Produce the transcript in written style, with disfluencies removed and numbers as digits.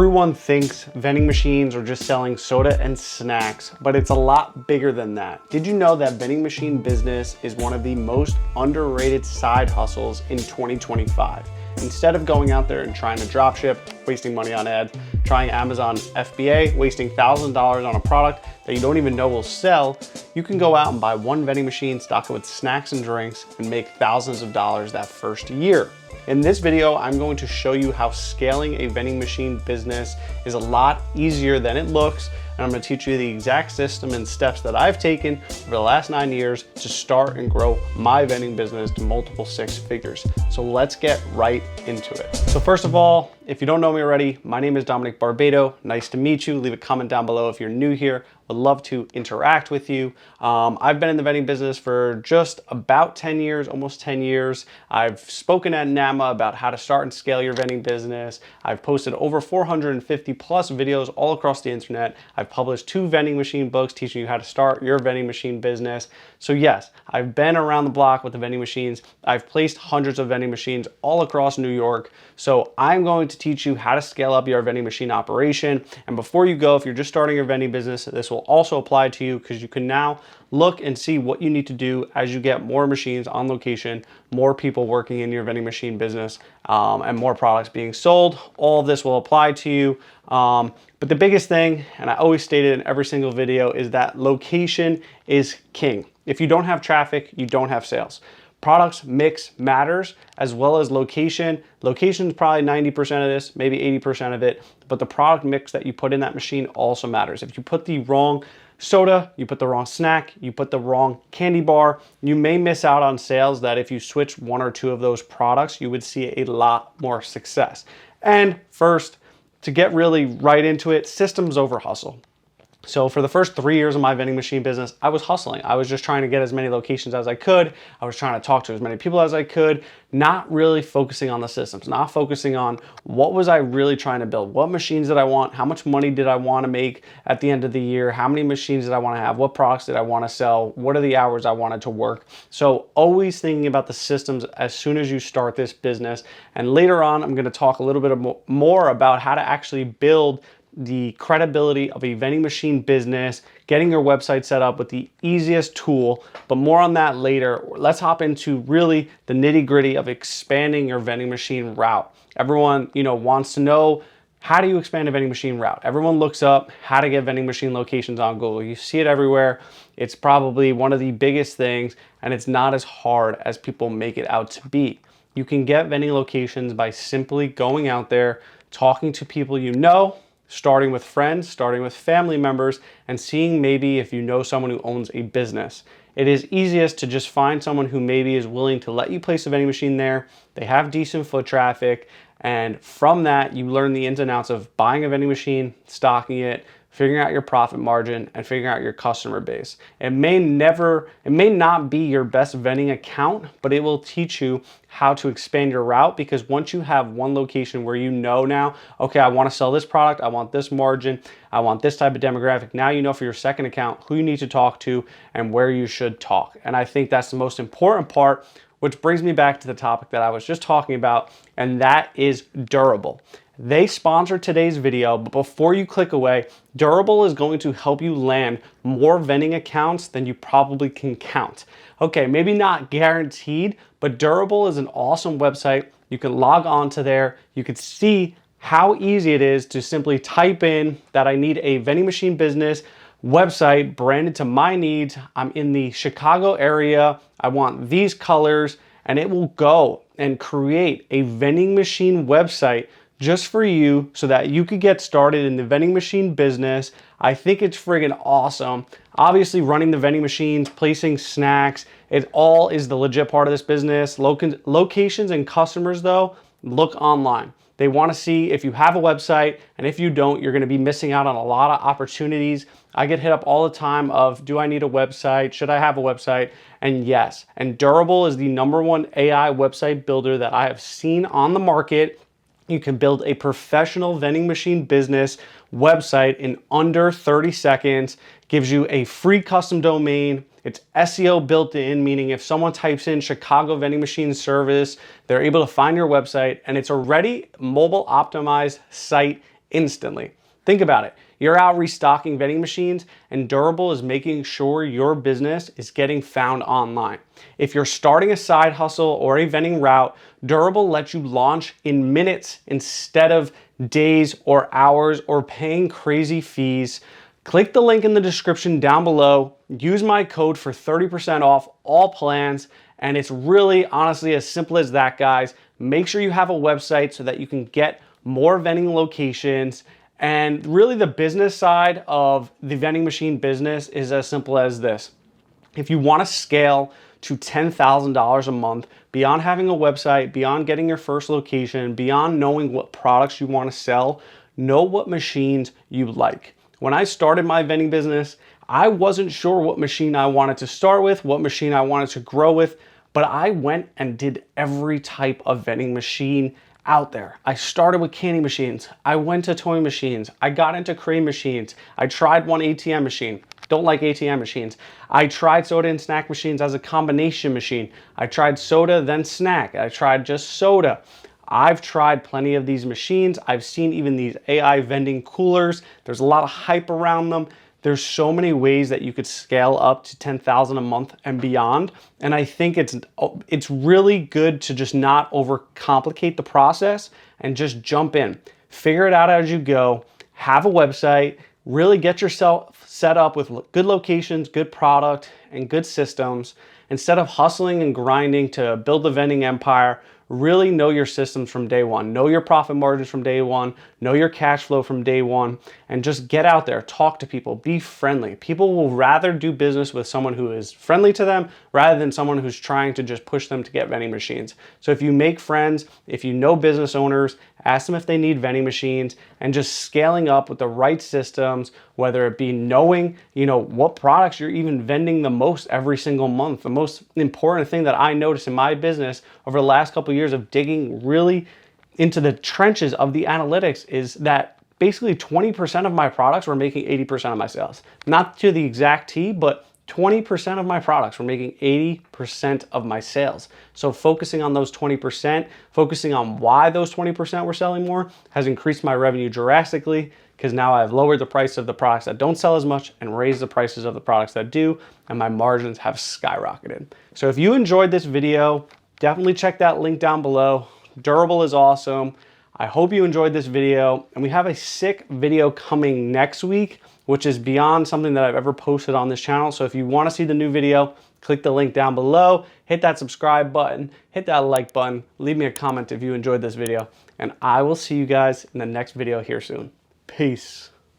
Everyone thinks vending machines are just selling soda and snacks, but it's a lot bigger than that. Did you know that vending machine business is one of the most underrated side hustles in 2025? Instead of going out there and trying to drop ship, wasting money on ads, trying Amazon FBA, wasting thousands of dollars on a product that you don't even know will sell, you can go out and buy one vending machine, stock it with snacks and drinks, and make thousands of dollars that first year. In this video, I'm going to show you how scaling a vending machine business is a lot easier than it looks, and I'm going to teach you the exact system and steps that I've taken over the last 9 years to start and grow my vending business to multiple six figures. So let's get right into it. So first of all, if you don't know me already, my name is Dominick Barbato. Nice to meet you. Leave a comment down below if you're new here. Would love to interact with you. I've been in the vending business for just about 10 years, almost 10 years. I've spoken at NAMA about how to start and scale your vending business. I've posted over 450 plus videos all across the internet. I've published 2 vending machine books teaching you how to start your vending machine business. So yes, I've been around the block with the vending machines. I've placed hundreds of vending machines all across New York. So I'm going to teach you how to scale up your vending machine operation. And before you go, if you're just starting your vending business, this will also apply to you because you can now look and see what you need to do as you get more machines on location, more people working in your vending machine business, and more products being sold. All of this will apply to you. But the biggest thing, and I always state it in every single video, is that location is king. If you don't have traffic, you don't have sales. Products mix matters as well as location. Location is probably 90% of this, maybe 80% of it, but the product mix that you put in that machine also matters. If you put the wrong soda, you put the wrong snack, you put the wrong candy bar, you may miss out on sales that if you switch 1 or 2 of those products, you would see a lot more success. And first, to get really right into it, systems over hustle. So for the first 3 years of my vending machine business, I was hustling. I was just trying to get as many locations as I could. I was trying to talk to as many people as I could, not really focusing on the systems, not focusing on what was I really trying to build, what machines did I want, how much money did I want to make at the end of the year, how many machines did I want to have, what products did I want to sell, what are the hours I wanted to work. So always thinking about the systems as soon as you start this business. And later on, I'm going to talk a little bit more about how to actually build the credibility of a vending machine business, getting your website set up with the easiest tool, but more on that later. Let's hop into really the nitty-gritty of expanding your vending machine route. Everyone, wants to know, how do you expand a vending machine route? Everyone looks up how to get vending machine locations on Google. You see it everywhere. It's probably one of the biggest things, and it's not as hard as people make it out to be. You can get vending locations by simply going out there, talking to people you know, starting with friends, starting with family members, and seeing maybe if you know someone who owns a business. It is easiest to just find someone who maybe is willing to let you place a vending machine there. They have decent foot traffic, and from that, you learn the ins and outs of buying a vending machine, stocking it, figuring out your profit margin, and figuring out your customer base. It may not be your best vending account, but it will teach you how to expand your route, because once you have one location where you know now, okay, I want to sell this product, I want this margin, I want this type of demographic. Now you know for your second account who you need to talk to and where you should talk. And I think that's the most important part, which brings me back to the topic that I was just talking about, and that is Durable. They sponsor today's video, but before you click away, Durable is going to help you land more vending accounts than you probably can count. Okay, maybe not guaranteed, but Durable is an awesome website. You can log on to there. You can see how easy it is to simply type in that I need a vending machine business website branded to my needs. I'm in the Chicago area. I want these colors, and it will go and create a vending machine website just for you so that you could get started in the vending machine business. I think it's friggin' awesome. Obviously, running the vending machines, placing snacks, it all is the legit part of this business. Locations and customers, though, look online. They want to see if you have a website, and if you don't, you're going to be missing out on a lot of opportunities. I get hit up all the time of, do I need a website? Should I have a website? And yes, and Durable is the #1 AI website builder that I have seen on the market. You can build a professional vending machine business website in under 30 seconds, gives you a free custom domain. It's SEO built in, meaning if someone types in Chicago vending machine service, they're able to find your website, and it's already mobile optimized site instantly. Think about it. You're out restocking vending machines, and Durable is making sure your business is getting found online. If you're starting a side hustle or a vending route, Durable lets you launch in minutes instead of days or hours or paying crazy fees. Click the link in the description down below. Use my code for 30% off all plans. And it's really honestly as simple as that, guys. Make sure you have a website so that you can get more vending locations. And really the business side of the vending machine business is as simple as this. If you want to scale to $10,000 a month, beyond having a website, beyond getting your first location, beyond knowing what products you want to sell, know what machines you like. When I started my vending business, I wasn't sure what machine I wanted to start with, what machine I wanted to grow with, but I went and did every type of vending machine out there. I started with candy machines. I went to toy machines. I got into crane machines. I tried one ATM machine. Don't like ATM machines. I tried soda and snack machines as a combination machine. I tried soda, then snack. I tried just soda. I've tried plenty of these machines. I've seen even these AI vending coolers. There's a lot of hype around them. There's so many ways that you could scale up to 10,000 a month and beyond. And I think it's really good to just not overcomplicate the process and just jump in. Figure it out as you go. Have a website. Really get yourself set up with good locations, good product, and good systems. Instead of hustling and grinding to build the vending empire, really know your systems from day one. Know your profit margins from day one. Know your cash flow from day one. And just get out there, talk to people, be friendly. People will rather do business with someone who is friendly to them rather than someone who's trying to just push them to get vending machines. So if you make friends, if you know business owners, ask them if they need vending machines, and just scaling up with the right systems, whether it be knowing, what products you're even vending the most every single month. The most important thing that I noticed in my business over the last couple of years of digging really into the trenches of the analytics is that basically 20% of my products were making 80% of my sales. Not to the exact T, but 20% of my products were making 80% of my sales. So focusing on those 20%, focusing on why those 20% were selling more has increased my revenue drastically, because now I've lowered the price of the products that don't sell as much and raised the prices of the products that do, and my margins have skyrocketed. So if you enjoyed this video, definitely check that link down below. Durable is awesome. I hope you enjoyed this video, and we have a sick video coming next week, which is beyond something that I've ever posted on this channel. So if you want to see the new video, click the link down below, hit that subscribe button, hit that like button, leave me a comment if you enjoyed this video, and I will see you guys in the next video here soon. Peace.